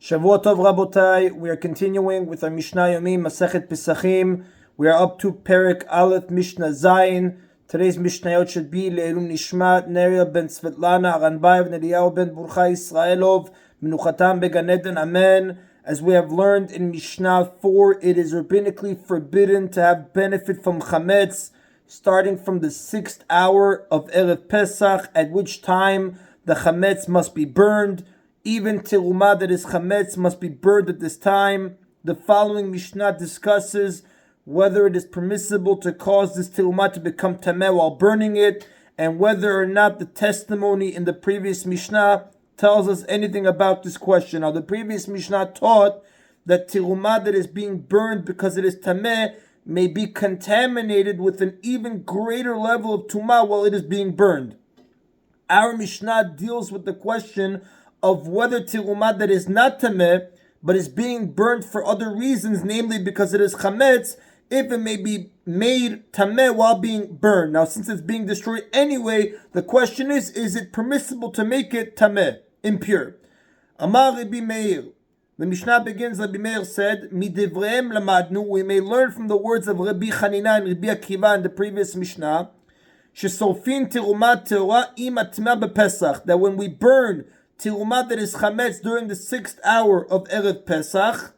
Shavua Tov Rabotai, we are continuing with our Mishna Yomi, Masechet Pesachim. We are up to Perek Aleph, Mishnah Zayin. Today's Mishnayot should be Le'ilum Nishmat, Neria ben Svetlana, Aranbayev, Neriyahu ben Burcha Yisraelov, Menuchatam Began Eden, Amen. As we have learned in Mishnah 4, it is rabbinically forbidden to have benefit from Chametz, starting from the 6th hour of Erev Pesach, at which time the Chametz must be burned. Even terumah that is chametz must be burned at this time. The following Mishnah discusses whether it is permissible to cause this terumah to become tameh while burning it, and whether or not the testimony in the previous Mishnah tells us anything about this question. Now, the previous Mishnah taught that terumah that is being burned because it is tameh may be contaminated with an even greater level of tumah while it is being burned. Our Mishnah deals with the question of whether terumah that is not tameh, but is being burnt for other reasons, namely because it is chametz, if it may be made tameh while being burned. Now, since it's being destroyed anyway, the question is it permissible to make it tameh, impure? Amar Rabbi Meir. The Mishnah begins, Rabbi Meir said, Midivreim lamadnu, we may learn from the words of Rabbi Chanina and Rabbi Akiva in the previous Mishnah, shesorfin terumah teora im atmeh bepesach, that when we burn terumah that is chametz during the 6th hour of Erev Pesach,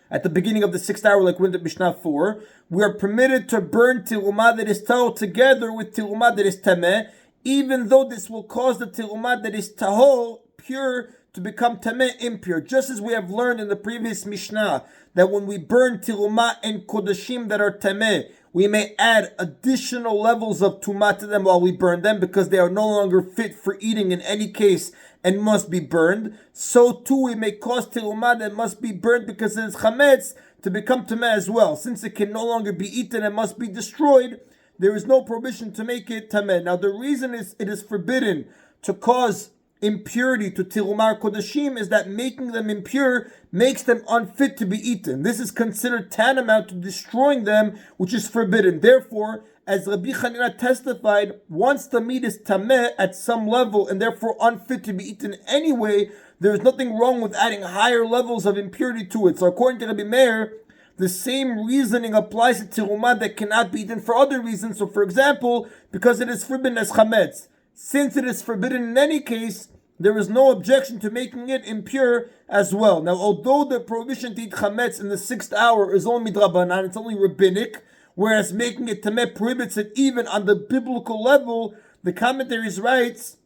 at the beginning of the 6th hour, like we did Mishnah 4, we are permitted to burn terumah that is tahor together with terumah that is tameh, even though this will cause the terumah that is tahor, pure, to become tameh, impure. Just as we have learned in the previous Mishnah, that when we burn terumah and kodashim that are tameh, we may add additional levels of tumah to them while we burn them because they are no longer fit for eating in any case and must be burned. So too we may cause terumah that must be burned because it is chametz to become tameh as well. Since it can no longer be eaten and must be destroyed, there is no prohibition to make it tameh. Now the reason is it is forbidden to cause impurity to terumah kodashim is that making them impure makes them unfit to be eaten. This is considered tantamount to destroying them, which is forbidden. Therefore, as Rabbi Chanina testified, once the meat is tameh at some level and therefore unfit to be eaten anyway, there is nothing wrong with adding higher levels of impurity to it. So according to Rabbi Meir, the same reasoning applies to terumah that cannot be eaten for other reasons. So for example, because it is forbidden as chametz. Since it is forbidden in any case, there is no objection to making it impure as well. Now, although the prohibition to eat chametz in the 6th hour is only midrabanan, it's only rabbinic, whereas making it tameh prohibits it even on the biblical level, the commentaries write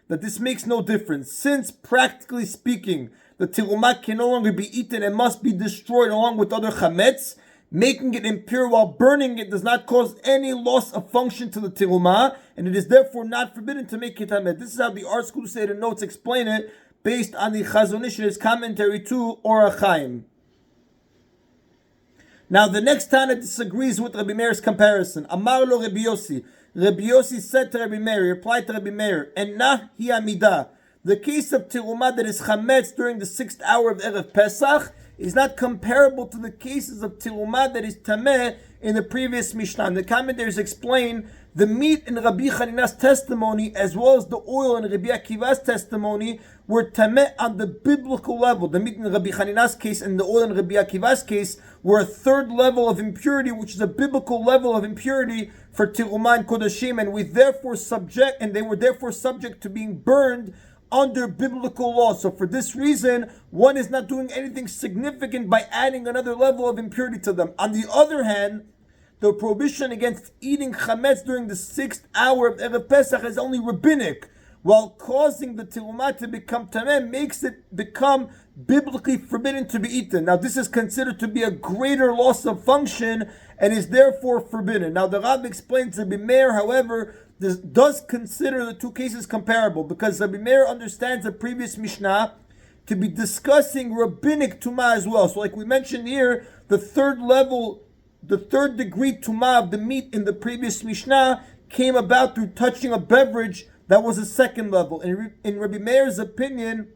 that this makes no difference. Since, practically speaking, the terumah can no longer be eaten and must be destroyed along with other chametz, making it impure while burning it does not cause any loss of function to the terumah, and it is therefore not forbidden to make it tameh. This is how the Art School Seder notes explain it, based on the Chazon Ish in his commentary to Orach Chaim. Now the next Tana disagrees with Rabbi Meir's comparison. Amar lo Rabbi Yossi. Rabbi Yossi said to Rabbi Meir, replied to Rabbi Meir, and nah hi amidah. The case of terumah that is chametz during the 6th hour of Erev Pesach is not comparable to the cases of terumah that is tameh in the previous Mishnah. And the commentators explain the meat in Rabbi Chanina's testimony as well as the oil in Rabbi Akiva's testimony were tameh on the biblical level. The meat in Rabbi Chanina's case and the oil in Rabbi Akiva's case were a third level of impurity, which is a biblical level of impurity for terumah and kodashim, and they were therefore subject to being burned under biblical law. So for this reason, one is not doing anything significant by adding another level of impurity to them. On the other hand, the prohibition against eating chametz during the 6th hour of Erev Pesach is only rabbinic, while causing the terumah to become tameh makes it become biblically forbidden to be eaten. Now this is considered to be a greater loss of function and is therefore forbidden. Now the Rav explains to Rabbi Meir, however, this does consider the two cases comparable, because Rabbi Meir understands the previous Mishnah to be discussing rabbinic tumah as well. So like we mentioned here, the third degree tumah of the meat in the previous Mishnah came about through touching a beverage that was a second level. In Rabbi Meir's opinion,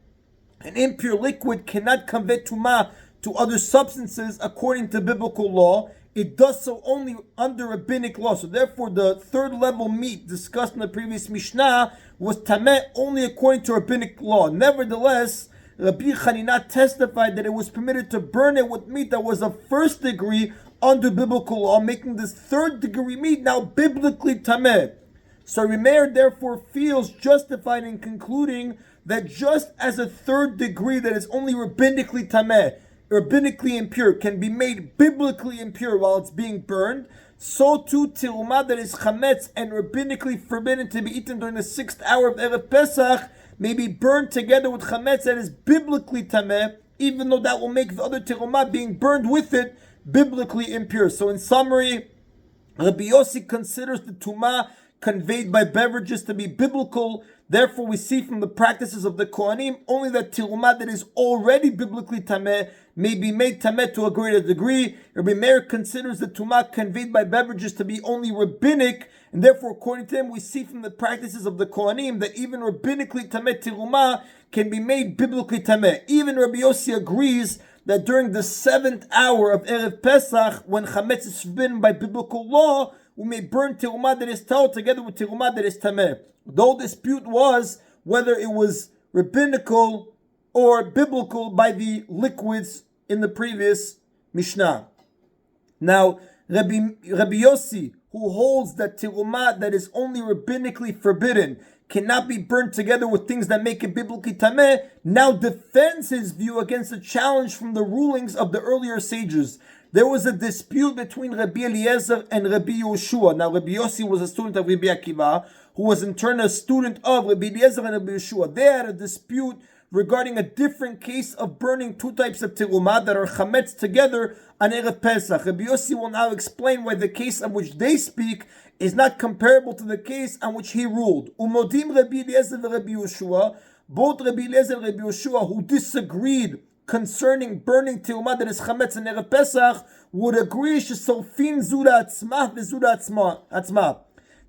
an impure liquid cannot convey tumah to other substances according to biblical law. it does so only under rabbinic law. So therefore, the third level meat discussed in the previous Mishnah was tameh only according to rabbinic law. Nevertheless, Rabbi Chanina testified that it was permitted to burn it with meat that was of first degree under biblical law, making this third degree meat now biblically tameh. So Meir therefore feels justified in concluding that just as a third degree that is only rabbinically tameh, rabbinically impure, can be made biblically impure while it's being burned, so too tirumah that is chametz and rabbinically forbidden to be eaten during the 6th hour of Erev Pesach may be burned together with chametz that is biblically tameh, even though that will make the other tirumah being burned with it biblically impure. So in summary, Rabbi Yossi considers the tumah conveyed by beverages to be biblical. Therefore, we see from the practices of the Kohanim only that tirumah that is already biblically tameh may be made tameh to a greater degree. Rabbi Meir considers the tumah conveyed by beverages to be only rabbinic, and therefore, according to him, we see from the practices of the Kohanim that even rabbinically tameh tirumah can be made biblically tameh. Even Rabbi Yossi agrees that during the 7th hour of Erev Pesach, when chametz is forbidden by biblical law, we may burn tirumah that is tahor together with tirumah that is tameh. The whole dispute was whether it was rabbinical or biblical by the liquids in the previous Mishnah. Now, Rabbi Yossi, who holds that tirumah that is only rabbinically forbidden cannot be burnt together with things that make it biblically tameh, now defends his view against a challenge from the rulings of the earlier sages. There was a dispute between Rabbi Eliezer and Rabbi Yehoshua. Now, Rabbi Yossi was a student of Rabbi Akiva, who was in turn a student of Rabbi Eliezer and Rabbi Yehoshua. They had a dispute regarding a different case of burning two types of tirumah that are chametz together on Erev Pesach. Rabbi Yossi will now explain why the case on which they speak is not comparable to the case on which he ruled. Umodim Rabbi Eliezer and Rabbi Yehoshua, both Rabbi Eliezer and Rabbi Yehoshua, who disagreed concerning burning tirumah that is chametz in Erev Pesach, would agree shesofin zuda atzmah v'zuda atzmah.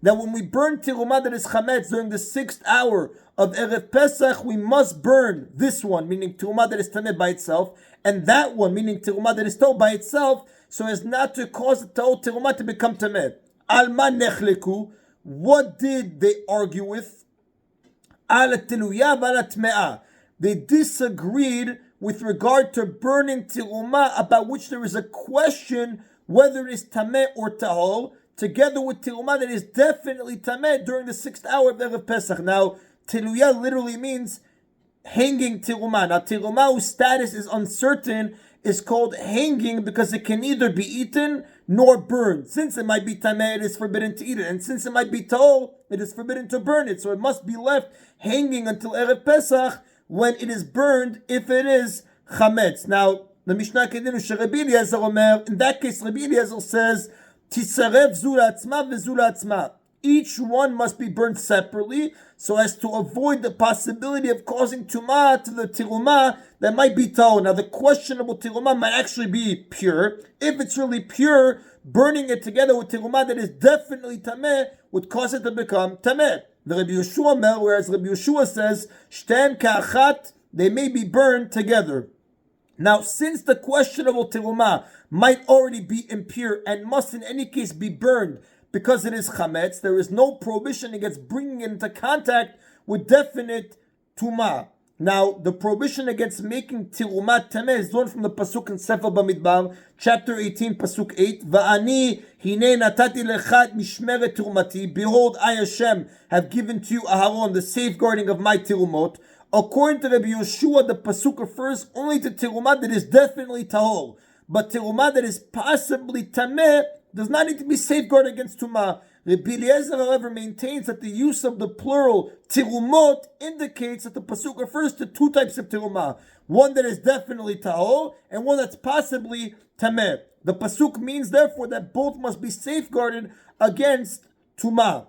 That when we burn tirumah that is chametz during the 6th hour of Erev Pesach, we must burn this one, meaning tirumah that is tameh by itself, and that one, meaning tirumah that is tahor by itself, so as not to cause the tahor tirumah to become tameh. Alma nechleku, what did they argue with? Ala teluya v'ala tme'ah. They disagreed with regard to burning tirumah, about which there is a question whether it is tameh or tahor, together with tirumah that is definitely tameh during the 6th hour of Erev Pesach. Now, teluya literally means hanging tirumah. Now, tirumah whose status is uncertain is called hanging because it can neither be eaten nor burned. Since it might be tameh, it is forbidden to eat it. And since it might be tahor, it is forbidden to burn it. So it must be left hanging until Erev Pesach, when it is burned, if it is chametz. Now, the Mishnah continues, Rabbi Eliezer Omer, in that case, Rabbi Eliezer says, Tisarev zura atzma v'zura atzma. Each one must be burned separately, so as to avoid the possibility of causing tumah to the tirumah that might be tahor. Now, the questionable tirumah might actually be pure. If it's really pure, burning it together with tirumah that is definitely tameh would cause it to become tameh. The Rabbi Yehoshua, whereas Rabbi Yehoshua says, Shten ka'achat, they may be burned together. Now, since the questionable tirumah might already be impure and must in any case be burned because it is chametz, there is no prohibition against bringing it into contact with definite tumah. Now, the prohibition against making tirumah tameh is drawn from the pasuk in Sefer Bamidbar, chapter 18, pasuk 8. Va'ani hine natati lecha et mishmeret tirumati. Behold, I Hashem have given to you Aharon, the safeguarding of my tirumot. According to Rabbi Yehoshua, the pasuk refers only to tirumah that is definitely tahor, but tirumah that is possibly tameh does not need to be safeguarded against tumah. Rabbi Eliezer, however, maintains that the use of the plural tirumot indicates that the pasuk refers to two types of tirumah, one that is definitely tahor and one that's possibly tameh. The pasuk means, therefore, that both must be safeguarded against tumah.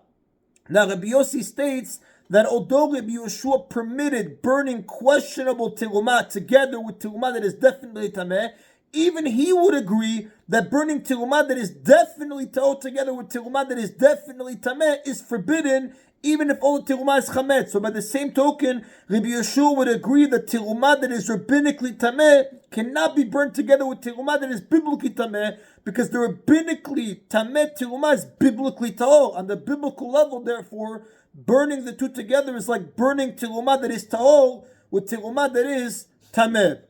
Now, Rabbi Yossi states that although Rabbi Yehoshua permitted burning questionable tirumah together with tirumah that is definitely tameh, even he would agree that burning tirumah that is definitely tahor together with tirumah that is definitely tameh is forbidden even if all the terumah is chametz. So by the same token, Rabbi Yeshua would agree that terumah that is rabbinically tameh cannot be burned together with terumah that is biblically tameh, because the rabbinically tameh terumah is biblically tahor. On the biblical level, therefore, burning the two together is like burning terumah that is tahor with terumah that is tameh.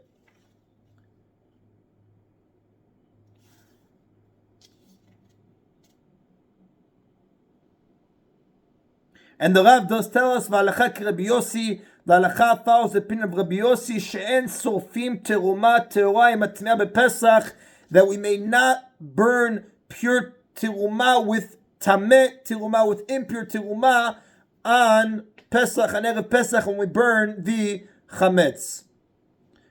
And the Rav does tell us, V'alacha Rabbi Yossi, the halacha follows the opinion of Rabbi Yossi, she'en sorfim teruma teora imatnea bepesach, that we may not burn pure teruma with tameh teruma, with impure teruma on Pesach, on Erev Pesach, when we burn the chametz.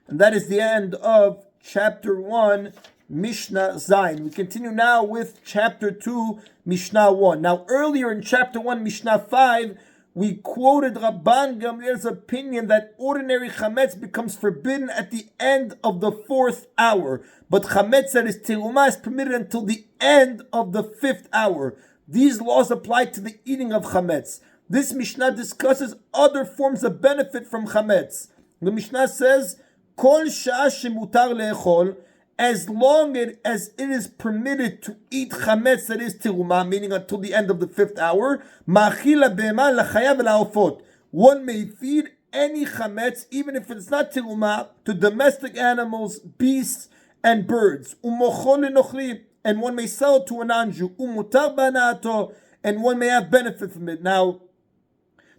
And that is the end of chapter 1, Mishna Zayin. We continue now with chapter 2, Mishnah 1. Now, earlier in chapter 1, Mishnah 5, we quoted Rabban Gamliel's opinion that ordinary chametz becomes forbidden at the end of the 4th hour. But chametz that is teruma is permitted until the end of the 5th hour. These laws apply to the eating of chametz. This Mishnah discusses other forms of benefit from chametz. The Mishnah says, Kol sha'a shemutar le'echol, as long as it is permitted to eat chametz that is teruma, meaning until the end of the 5th hour, ma'achila be'ema l'chayav la'ofot. One may feed any chametz, even if it's not teruma, to domestic animals, beasts, and birds. Umochol le'nochli, and one may sell it to an non-Jew. Umutar ba'na'ato, and one may have benefit from it. Now,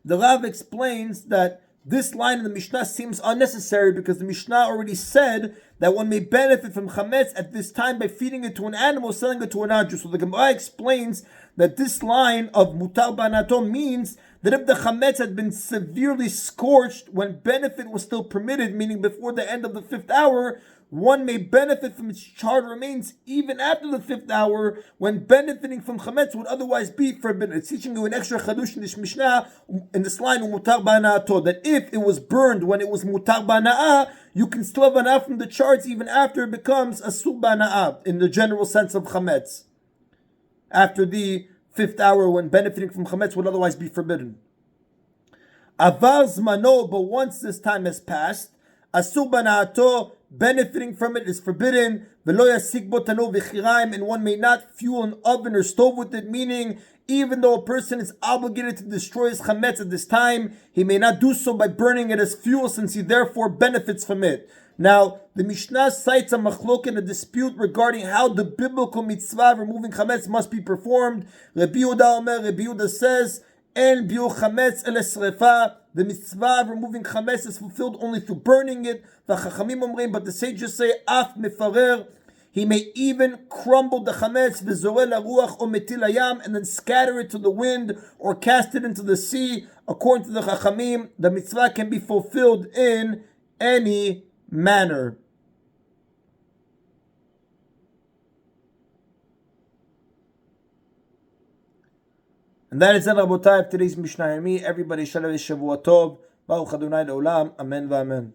the Rav explains that this line in the Mishnah seems unnecessary because the Mishnah already said that one may benefit from chametz at this time by feeding it to an animal, selling it to a non-Jew. So the Gemara explains that this line of mutar banato means that if the chametz had been severely scorched when benefit was still permitted, meaning before the end of the 5th hour, one may benefit from its charred remains even after the 5th hour, when benefiting from chametz would otherwise be forbidden. It's teaching you an extra chadush in this Mishnah, in this line, mutar ba'na'ato, that if it was burned when it was mutar ba'na'ah, you can still have ana'ah from the charts even after it becomes asur ba'na'ah, in the general sense of chametz, after the 5th hour when benefiting from chametz would otherwise be forbidden. Avar zmano, but once this time has passed, asur ba'na'ato, benefiting from it is forbidden. V'lo yasik bo tano v'chiraim, and one may not fuel an oven or stove with it, meaning even though a person is obligated to destroy his chametz at this time, he may not do so by burning it as fuel, since he therefore benefits from it. Now, the Mishnah cites a machlok in a dispute regarding how the biblical mitzvah of removing chametz must be performed. Rabbi Yehuda says, En biu chametz ele srefa. The mitzvah of removing chametz is fulfilled only through burning it. But the sages say, af mefarer. He may even crumble the chametz v'zoreh laruach or metil hayam, and then scatter it to the wind or cast it into the sea. According to the chachamim, the mitzvah can be fulfilled in any manner. And that is it, Rabotai, of today's Mishna Yomi. Everybody, Shalom Shavua Tov. Baruch Adonai Le'olam. Amen v'amen.